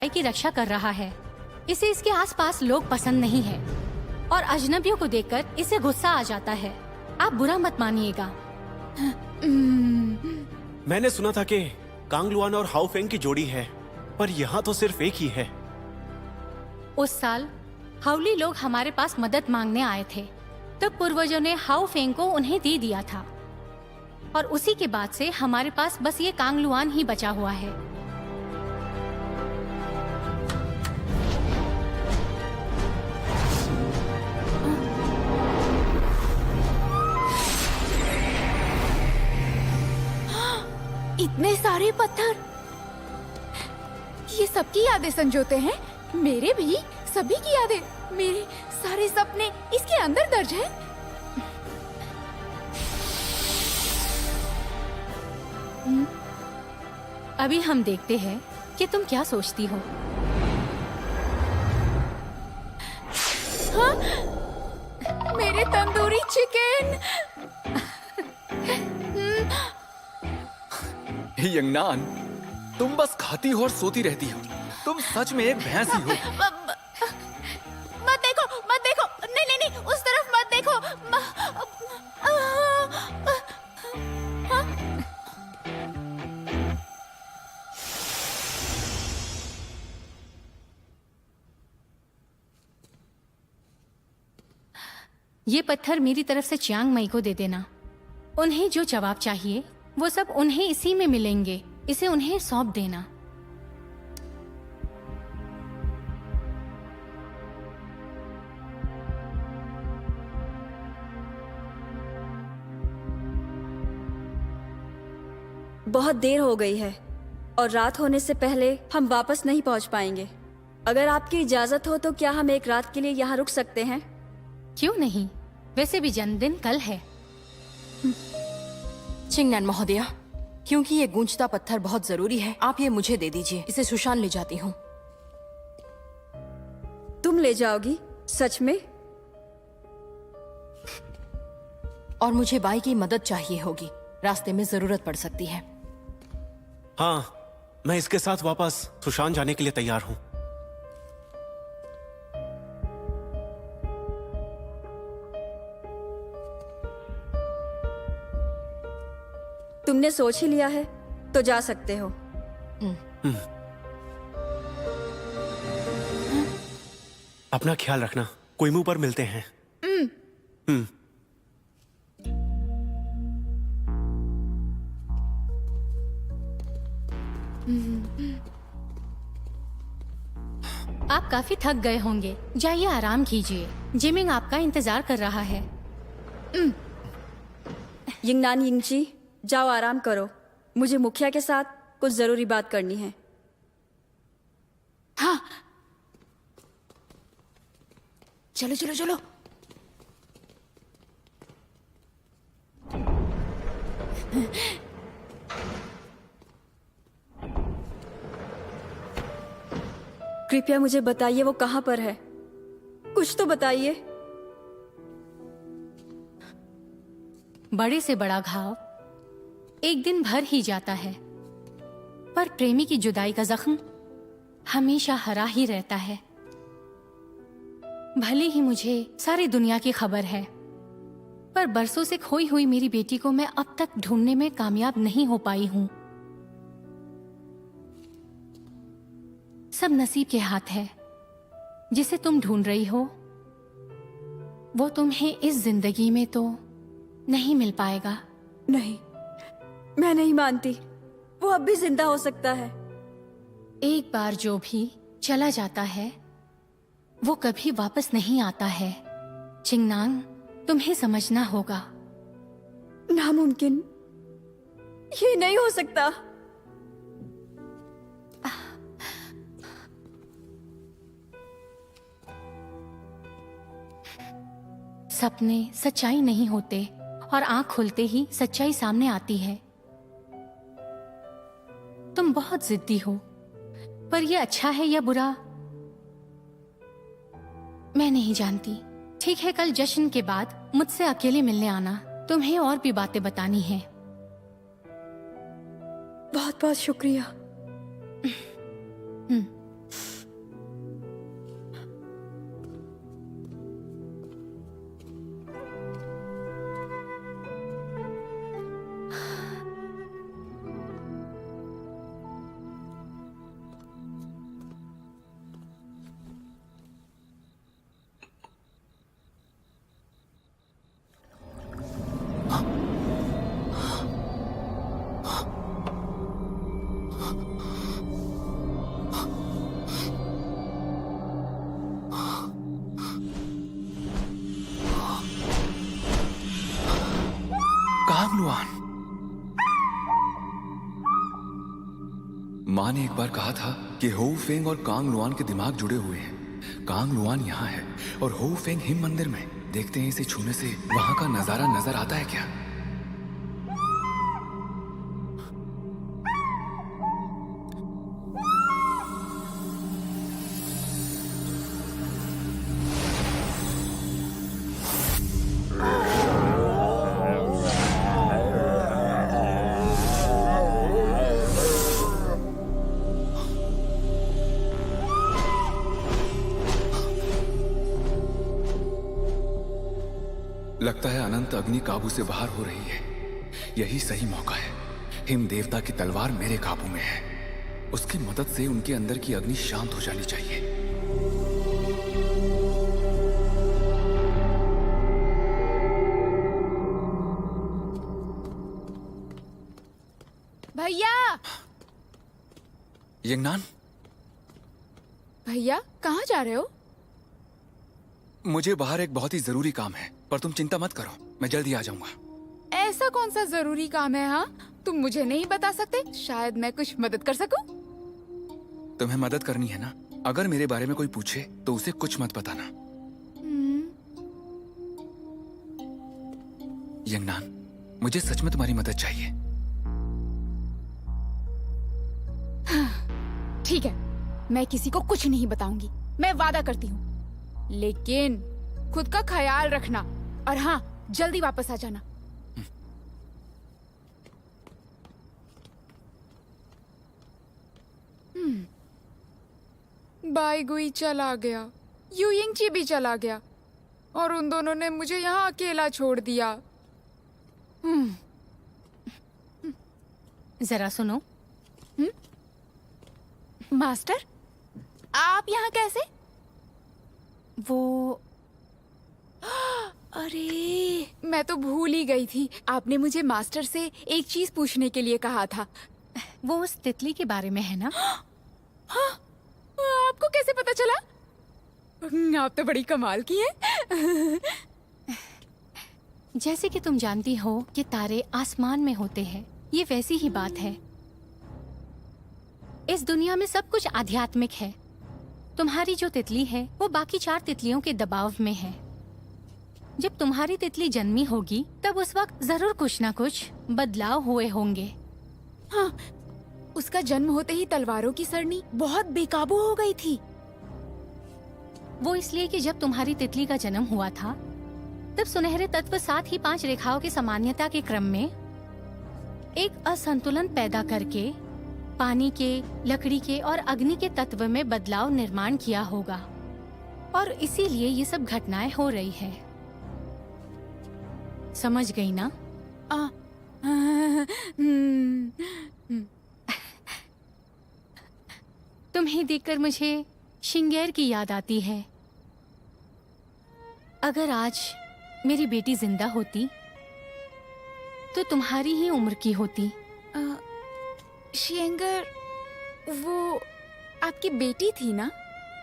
की रक्षा कर रहा है। इसे इसके आसपास लोग पसंद नहीं है और अजनबियों को देखकर इसे गुस्सा आ जाता है। आप बुरा मत मानिएगा। मैंने सुना था कि कांगलुआन और हाउ फेंग की जोड़ी है, पर यहाँ तो सिर्फ एक ही है। उस साल हाउली लोग हमारे पास मदद मांगने आए थे, तब पूर्वजों ने हाउ फेंग को उन्हें दे दिया था और उसी के बाद से हमारे पास बस ये कांगलुआन ही बचा हुआ है। इतने सारे पत्थर, ये सबकी यादें संजोते हैं। मेरे भी, सभी की यादें, मेरे सारे सपने इसके अंदर दर्ज हैं। अभी हम देखते हैं कि तुम क्या सोचती हो। हाँ? मेरे तंदूरी चिकन। यंगनान, तुम बस खाती हो और सोती रहती हो। तुम सच में एक भैंस ही हो। मत देखो, नहीं नहीं नहीं, उस तरफ मत देखो। ये पत्थर मेरी तरफ से चियांग मई को दे देना। उन्हें जो जवाब चाहिए वो सब उन्हें इसी में मिलेंगे। इसे उन्हें सौंप देना। बहुत देर हो गई है और रात होने से पहले हम वापस नहीं पहुंच पाएंगे। अगर आपकी इजाजत हो तो क्या हम एक रात के लिए यहाँ रुक सकते हैं? क्यों नहीं? वैसे भी जन्मदिन कल है। चिंगनान महोदया, क्योंकि ये गूंजता पत्थर बहुत जरूरी है, आप ये मुझे दे दीजिए। इसे सुशान ले जाती हूँ। तुम ले जाओगी? सच में? और मुझे बाई की मदद चाहिए होगी, रास्ते में जरूरत पड़ सकती है। हाँ, मैं इसके साथ वापस सुशान जाने के लिए तैयार हूँ। तुमने सोच ही लिया है तो जा सकते हो। अपना ख्याल रखना। कोहिमू पर मिलते हैं। आप काफी थक गए होंगे, जाइए आराम कीजिए। जिमिंग आपका इंतजार कर रहा है। यिंगनान यिंगची, जाओ आराम करो। मुझे मुखिया के साथ कुछ जरूरी बात करनी है। हाँ, चलो चलो चलो। कृपया मुझे बताइए वो कहाँ पर है। कुछ तो बताइए। बड़े से बड़ा घाव एक दिन भर ही जाता है, पर प्रेमी की जुदाई का जख्म हमेशा हरा ही रहता है। भले ही मुझे सारी दुनिया की खबर है, पर बरसों से खोई हुई मेरी बेटी को मैं अब तक ढूंढने में कामयाब नहीं हो पाई हूं। सब नसीब के हाथ है। जिसे तुम ढूंढ रही हो वो तुम्हें इस जिंदगी में तो नहीं मिल पाएगा। नहीं, मैं नहीं मानती। वो अब भी जिंदा हो सकता है। एक बार जो भी चला जाता है वो कभी वापस नहीं आता है। चिंगनांग, तुम्हें समझना होगा। नामुमकिन, ये नहीं हो सकता। सपने सच्चाई नहीं होते और आंख खुलते ही सच्चाई सामने आती है। तुम बहुत जिद्दी हो, पर यह अच्छा है या बुरा मैं नहीं जानती। ठीक है, कल जश्न के बाद मुझसे अकेले मिलने आना। तुम्हें और भी बातें बतानी है। बहुत बहुत शुक्रिया। कांगलुआन। माँ ने एक बार कहा था कि होउ फेंग और कांगलुआन के दिमाग जुड़े हुए हैं। कांगलुआन यहाँ है और होउ फेंग हिम मंदिर में। देखते हैं इसे छूने से वहां का नजारा नजर आता है क्या। लगता है अनंत अग्नि काबू से बाहर हो रही है। यही सही मौका है। हिम देवता की तलवार मेरे काबू में है। उसकी मदद से उनके अंदर की अग्नि शांत हो जानी चाहिए। भैया, यंगनान, भैया कहाँ जा रहे हो? मुझे बाहर एक बहुत ही जरूरी काम है, पर तुम चिंता मत करो, मैं जल्दी आ जाऊंगा। ऐसा कौन सा जरूरी काम है? हाँ, तुम मुझे नहीं बता सकते? शायद मैं कुछ मदद कर सकूं। तुम्हें मदद करनी है ना? अगर मेरे बारे में कोई पूछे तो उसे कुछ मत बताना। यंगनान, मुझे सच में तुम्हारी मदद चाहिए। ठीक है, मैं किसी को कुछ नहीं बताऊंगी, मैं वादा करती हूँ। लेकिन खुद का ख्याल रखना और हाँ, जल्दी वापस आ जाना। बाई गुई चला गया, यूयिंगची भी चला गया और उन दोनों ने मुझे यहाँ अकेला छोड़ दिया। जरा सुनो। मास्टर, आप यहाँ कैसे? वो अरे, मैं तो भूल ही गई थी। आपने मुझे मास्टर से एक चीज पूछने के लिए कहा था। वो उस तितली के बारे में है ना? हाँ, आपको कैसे पता चला? आप तो बड़ी कमाल की हैं। जैसे कि तुम जानती हो कि तारे आसमान में होते हैं, ये वैसी ही बात है। इस दुनिया में सब कुछ आध्यात्मिक है। तुम्हारी जो तितली है वो बाकी 4 तितलियों के दबाव में है। जब तुम्हारी तितली जन्मी होगी तब उस वक्त जरूर कुछ ना कुछ बदलाव हुए होंगे। हाँ, उसका जन्म होते ही तलवारों की सरनी बहुत बेकाबू हो गई थी। वो इसलिए कि जब तुम्हारी तितली का जन्म हुआ था तब सुनहरे तत्व साथ ही 5 रेखाओं की सामान्यता के क्रम में एक असंतुलन पैदा करके पानी के, लकड़ी के और अग्नि के तत्व में बदलाव निर्माण किया होगा और इसीलिए ये सब घटनाएं हो रही है। समझ गई ना? तुम्हें देखकर मुझे शिंगेर की याद आती है। अगर आज मेरी बेटी जिंदा होती तो तुम्हारी ही उम्र की होती। शिंगर, वो आपकी बेटी थी ना?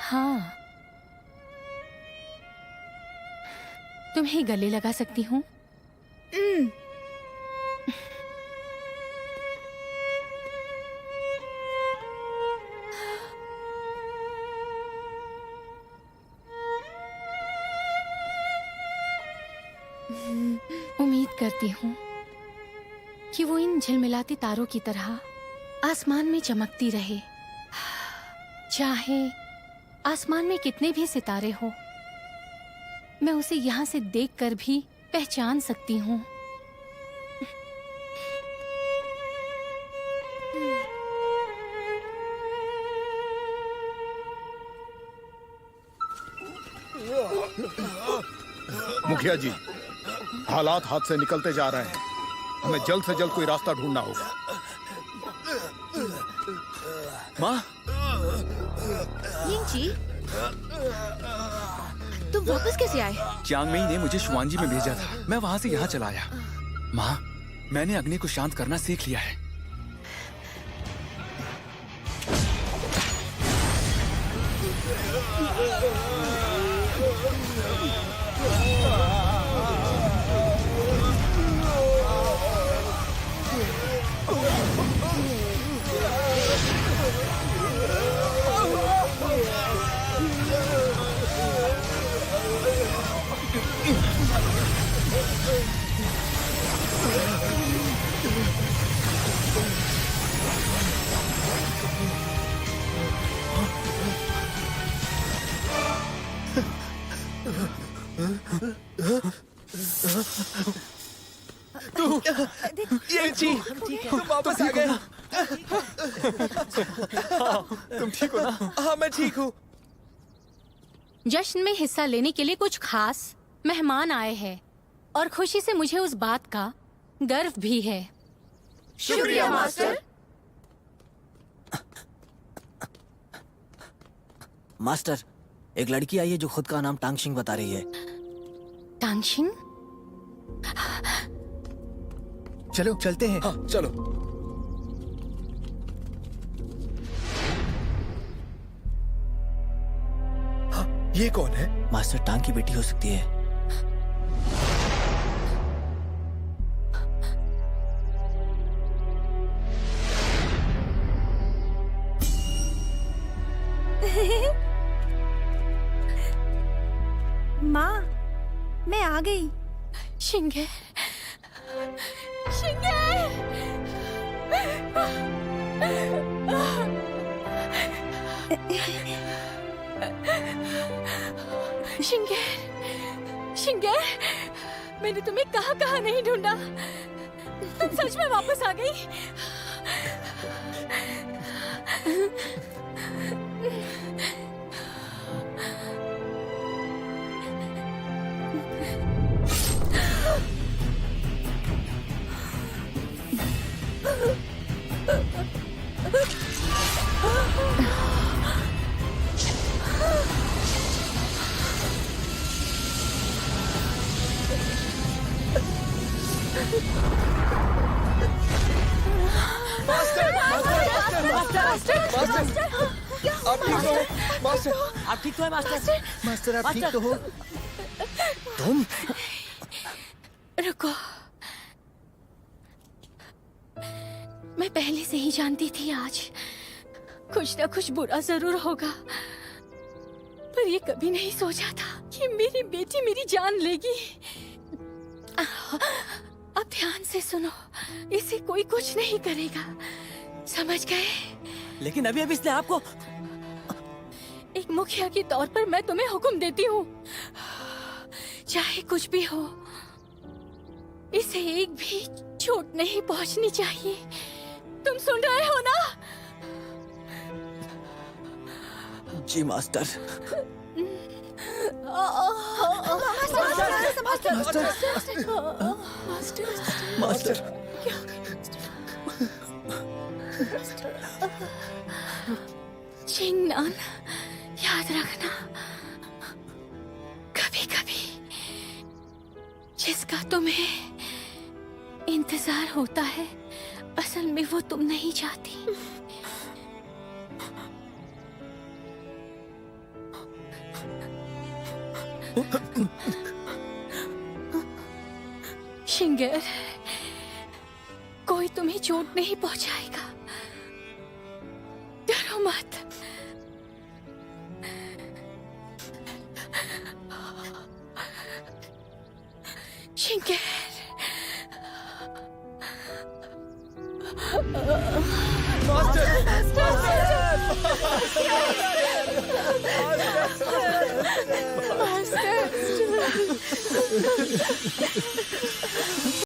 हाँ, तुम्हें गले लगा सकती हूँ। उम्मीद करती हूँ कि वो इन झिलमिलाते तारों की तरह आसमान में चमकती रहे। चाहे आसमान में कितने भी सितारे हो, मैं उसे यहाँ से देखकर भी पहचान सकती हूँ। मुखिया जी, हालात हाथ से निकलते जा रहे हैं। हमें जल्द से जल्द कोई रास्ता ढूंढना होगा। माँ, यिंगची, तुम वापस कैसे आए? चांगमेई ने मुझे शुआंजी में भेजा था, मैं वहां से यहाँ चला आया। माँ, मैंने अग्नि को शांत करना सीख लिया है। ये जी तुम वापस आ गए। तुम ठीक हो ना? हाँ मैं ठीक हूँ। जश्न में हिस्सा लेने के लिए कुछ खास मेहमान आए हैं और खुशी से मुझे उस बात का गर्व भी है। शुक्रिया मास्टर। मास्टर, एक लड़की आई है जो खुद का नाम टांगशिंग बता रही है। टांगशिंग? चलो चलते हैं। हाँ चलो। हाँ ये कौन है? मास्टर, टांग की बेटी हो सकती है। माँ, मैं आ गई। शिंगे, शिंगे, शिंगे, शिंगे, मैंने तुम्हें कहाँ नहीं ढूंढा। तुम सच में वापस आ गई? आप ठीक तो हो? मास्टर आप ठीक तो है मास्टर? मास्टर आप ठीक तो हो? तुम रुको, मैं पहले से ही जानती थी आज कुछ ना कुछ बुरा जरूर होगा, पर ये कभी नहीं सोचा था कि मेरी बेटी मेरी जान लेगी। अब ध्यान से सुनो, इसे कोई कुछ नहीं करेगा, समझ गए? लेकिन अभी इसने आपको... एक मुखिया के तौर पर मैं तुम्हें हुक्म देती हूँ, चाहे कुछ भी हो, इसे एक भी चोट नहीं पहुंचनी चाहिए। तुम सुन रहे हो ना? जी मास्टर। मास्टर, चिंगनान, याद रखना, कभी कभी जिसका तुम्हें इंतजार होता है, असल में वो तुम नहीं चाहती। शिंगर, कोई तुम्हें चोट नहीं पहुंचाएगा, डरो मत। शिंगर, मास्टर